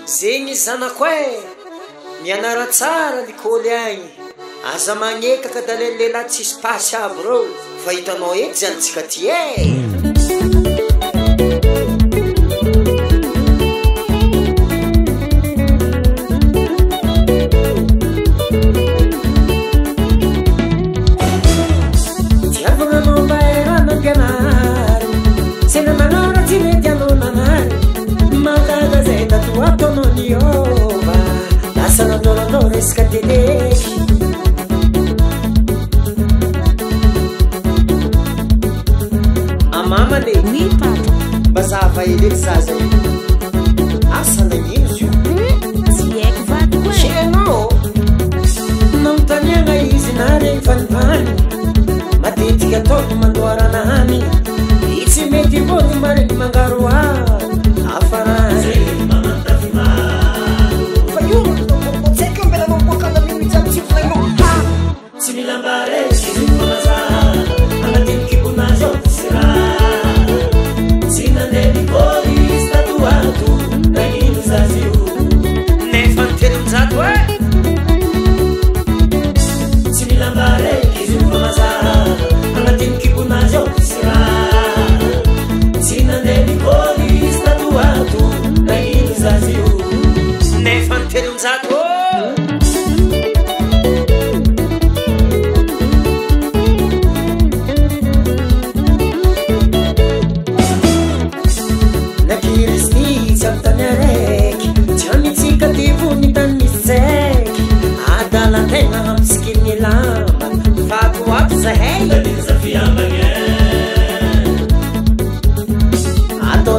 zegny zanako e mianara tsara likoly agny aza magnekaka da lelela tsisy pasy aby rô fa hitanao eky zany tsika ty e Amamane, oui papa. Bazava ele zaza ele. Asa nagnino io? Si é que vai com ele. Não tá nem aí na areia vanvani. Matetika ataony mandoarana hany. Itsy mety vôny mariny mangaroa. Afarany. Fa io sai che bella non può cada minuto ci fai no. Si mi lambare, si mi maza. Alla tempo che naso será.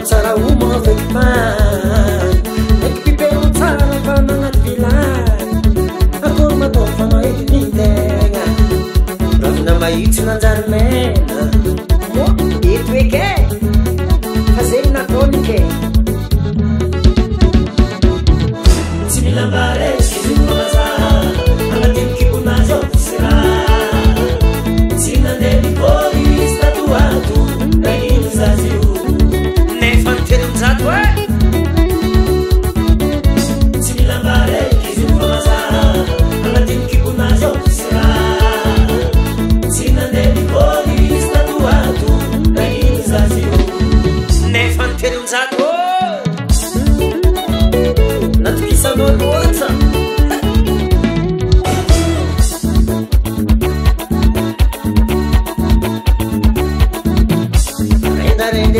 Tsara uma avec man Ek pipero tsara pa mga vilay Ako matofa maitinitenga Rav na maitsi nanjarmena Mo, ito eke Fazeli na tonike Similambare, sizumaza Angatim kipunajo sera Sinandeli kori statuatu Nagino zaziu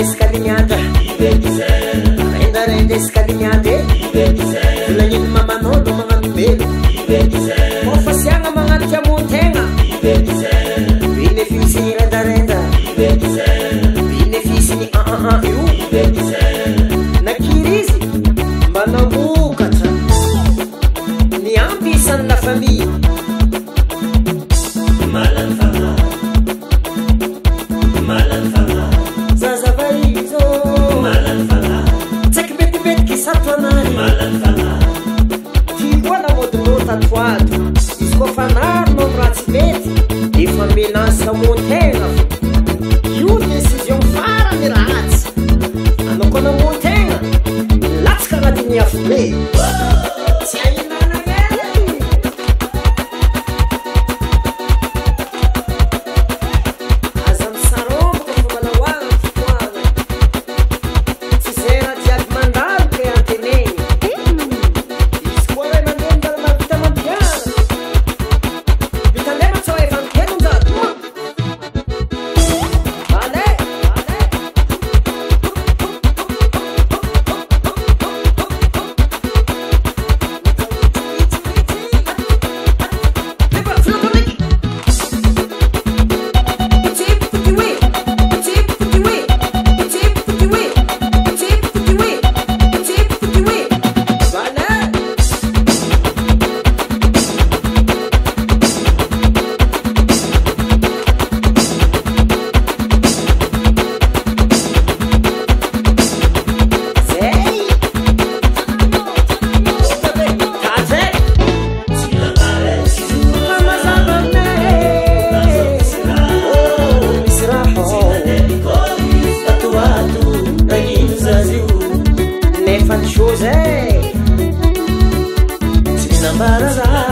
Escalinhada, renda escalinhada, Fulanin mamanodo mga numero, Mofasianga mga tiamutenga, Benefisi ni renda, Benefisi ni yu, Nakirizi, Manamukata, Ni ambisan la famille, Malan fama, Malan fama. Malan fala Tsek beti ki satonari Malan fala Tigua na modulo tatuado Escofanar no braço beti E familhança montanha E o decisão para mirats Ano kono montanha Lats karatinha fube Se aí na guerra Azam sarom Como malawal José nambarara